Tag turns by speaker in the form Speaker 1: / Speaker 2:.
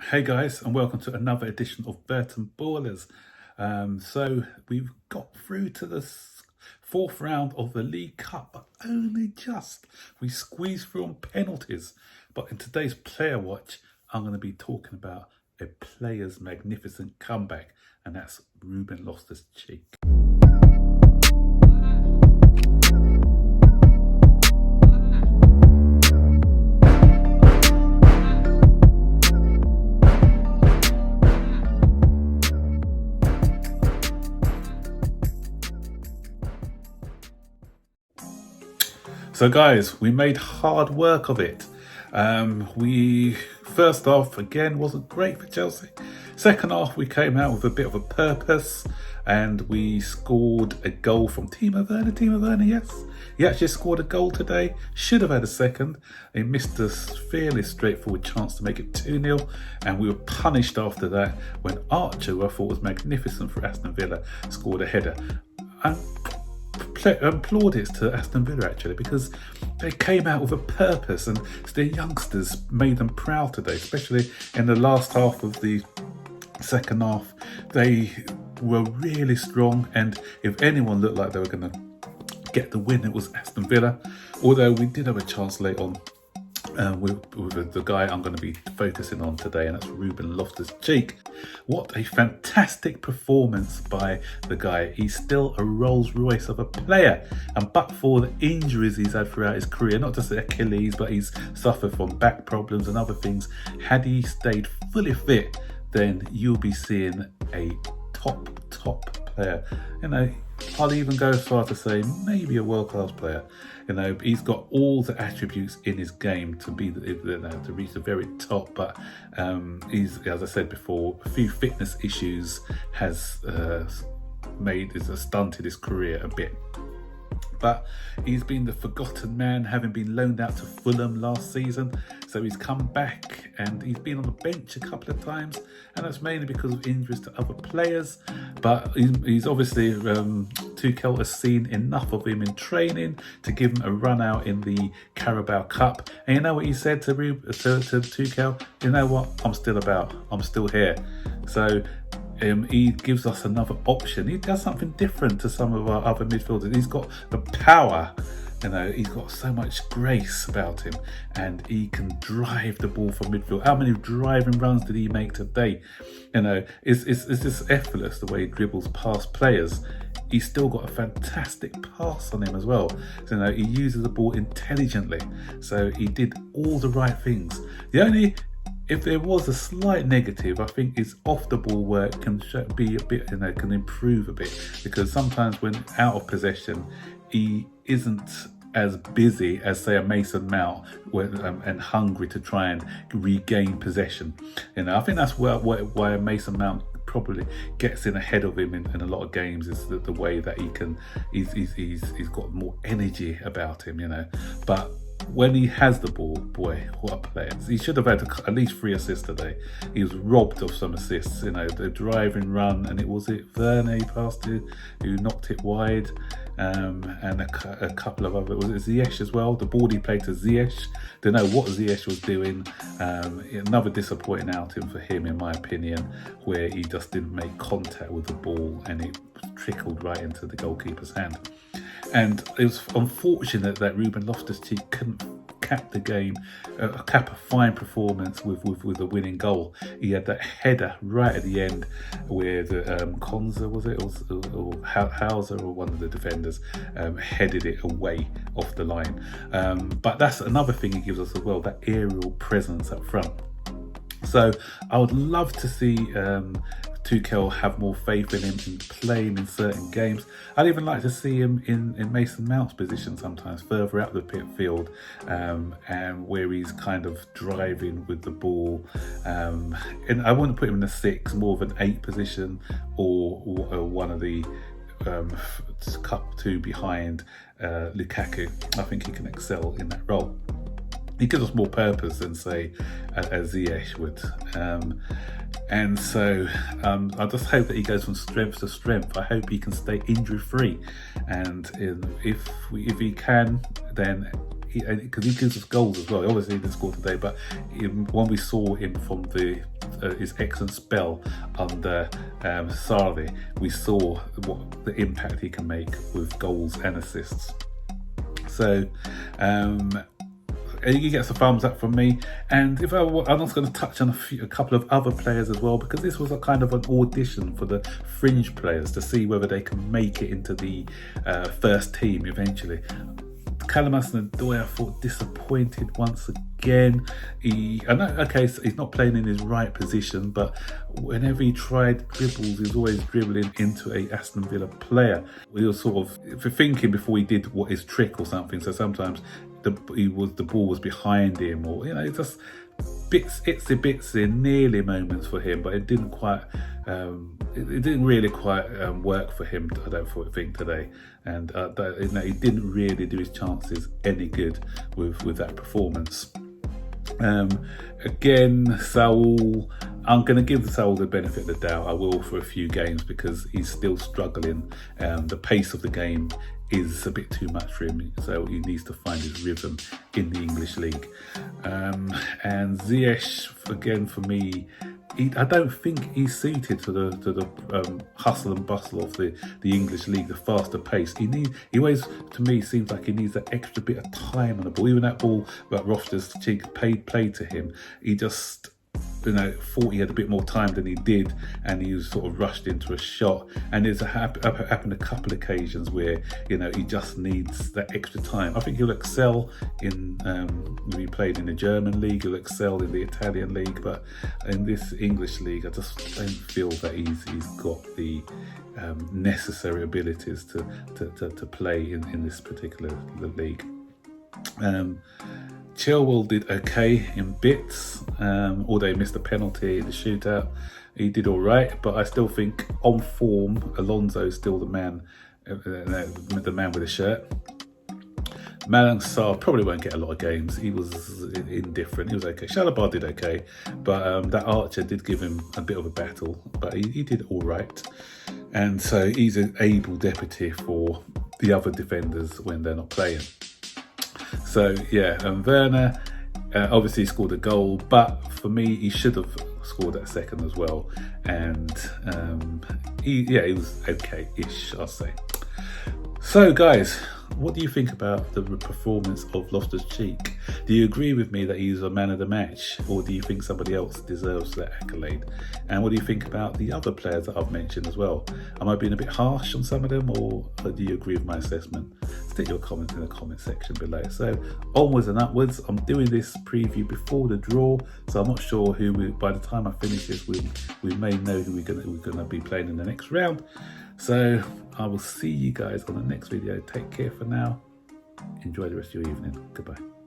Speaker 1: Hey guys, and welcome to another edition of Burton Ballers. So we've got through to the fourth round of the League Cup, but only just. We squeezed through on penalties. But in today's Player Watch, I'm going to be talking about a player's magnificent comeback, and that's Ruben Loftus cheek. So guys, we made hard work of it. We first half again wasn't great for Chelsea. Second half we came out with a bit of a purpose and we scored a goal from Timo Werner, yes. He actually scored a goal today, should have had a second. He missed a fairly straightforward chance to make it 2-0 and we were punished after that when Archer, who I thought was magnificent for Aston Villa, scored a header. And plaudits to Aston Villa actually, because they came out with a purpose and their youngsters made them proud today, especially in the last half of the second half. They were really strong, and if anyone looked like they were going to get the win, it was Aston Villa, although we did have a chance late on with the guy I'm going to be focusing on today, and that's Ruben Loftus cheek. What a fantastic performance by the guy. He's still a Rolls Royce of a player, and but for the injuries he's had throughout his career, not just Achilles, but he's suffered from back problems and other things. Had he stayed fully fit, then you'll be seeing a top player. I'll even go as far to say maybe a world-class player. He's got all the attributes in his game to be to reach the very top, but he's, as I said before, a few fitness issues has stunted his career a bit. But he's been the forgotten man, having been loaned out to Fulham last season. So he's come back and he's been on the bench a couple of times, and that's mainly because of injuries to other players. But he's obviously, Tuchel has seen enough of him in training to give him a run out in the Carabao Cup. And you know what he said to Tuchel? You know what? I'm still here. So he gives us another option. He does something different to some of our other midfielders. He's got the power, he's got so much grace about him, and he can drive the ball from midfield. How many driving runs did he make today? It's just effortless the way he dribbles past players. He's still got a fantastic pass on him as well. So, he uses the ball intelligently. So he did all the right things. If there was a slight negative, I think it's off the ball work can be a bit, can improve a bit, because sometimes when out of possession, he isn't as busy as, say, a Mason Mount and hungry to try and regain possession. I think that's why a Mason Mount probably gets in ahead of him in a lot of games, is the way that he's got more energy about him, but when he has the ball, boy, what a player. He should have had at least 3 assists today. He was robbed of some assists, the driving run, and was it Werner he passed to, who knocked it wide, and a couple of other, was it Ziyech as well? The ball he played to Ziyech, don't know what Ziyech was doing. Another disappointing outing for him, in my opinion, where he just didn't make contact with the ball and it trickled right into the goalkeeper's hand. And it was unfortunate that Ruben Loftus-Cheek couldn't cap the game, cap a fine performance with a winning goal. He had that header right at the end where the Konza, was it, or Hauser, or one of the defenders, headed it away off the line. But that's another thing he gives us as well, that aerial presence up front. So I would love to see Tuchel have more faith in him in playing in certain games. I'd even like to see him in Mason Mount's position sometimes, further out the pit field, and where he's kind of driving with the ball. And I wouldn't put him in a 6, more of an 8 position, or one of the cup 2 behind Lukaku. I think he can excel in that role. He gives us more purpose than, say, as Ziyech would. And so I just hope that he goes from strength to strength. I hope he can stay injury free, and if he can, then because he gives us goals as well. Obviously he didn't score today, but when we saw him from his excellent spell under Sarri, we saw what the impact he can make with goals and assists. So he gets a thumbs up from me. And I'm also going to touch on a couple of other players as well, because this was a kind of an audition for the fringe players to see whether they can make it into the first team eventually. Callum Hudson-Odoi, I thought, disappointed once again. I know, okay, so he's not playing in his right position, but whenever he tried dribbles, he was always dribbling into a Aston Villa player. We were sort of thinking before he did what his trick or something. So sometimes the ball was behind him, or just itsy bitsy nearly moments for him, but it didn't quite. It didn't really quite work for him, I don't think, today, and he didn't really do his chances any good with that performance. Again, Saul, I'm going to give Saul the benefit of the doubt. I will for a few games, because he's still struggling. The pace of the game is a bit too much for him, so he needs to find his rhythm in the English league. And Ziyech, again, for me, I don't think he's suited to the hustle and bustle of the English league, the faster pace. He always, to me, seems like he needs that extra bit of time on the ball. Even that ball that Loftus played to him, he just thought he had a bit more time than he did, and he was sort of rushed into a shot. And it's happened a couple of occasions where he just needs that extra time. I think he'll excel in when he played in the German league, he'll excel in the Italian league, but in this English league, I just don't feel that he's got the necessary abilities to play in this particular league. Chilwell did okay in bits, although he missed a penalty in the shootout. He did all right, but I still think on form, Alonso is still the man with the shirt. Malang Sarr probably won't get a lot of games. He was indifferent. He was okay. Chalobah did okay, but that Archer did give him a bit of a battle, but he did all right. And so he's an able deputy for the other defenders when they're not playing. So yeah, Werner obviously scored a goal, but for me, he should have scored that second as well. And he was okay-ish, I'll say. So guys, what do you think about the performance of Loftus-Cheek? Do you agree with me that he's a man of the match, or do you think somebody else deserves that accolade? And what do you think about the other players that I've mentioned as well? Am I being a bit harsh on some of them, or do you agree with my assessment? Stick your comments in the comment section below. So onwards and upwards. I'm doing this preview before the draw, so I'm not sure by the time I finish this, we may know who we're gonna be playing in the next round. So I will see you guys on the next video. Take care for now. Enjoy the rest of your evening. Goodbye.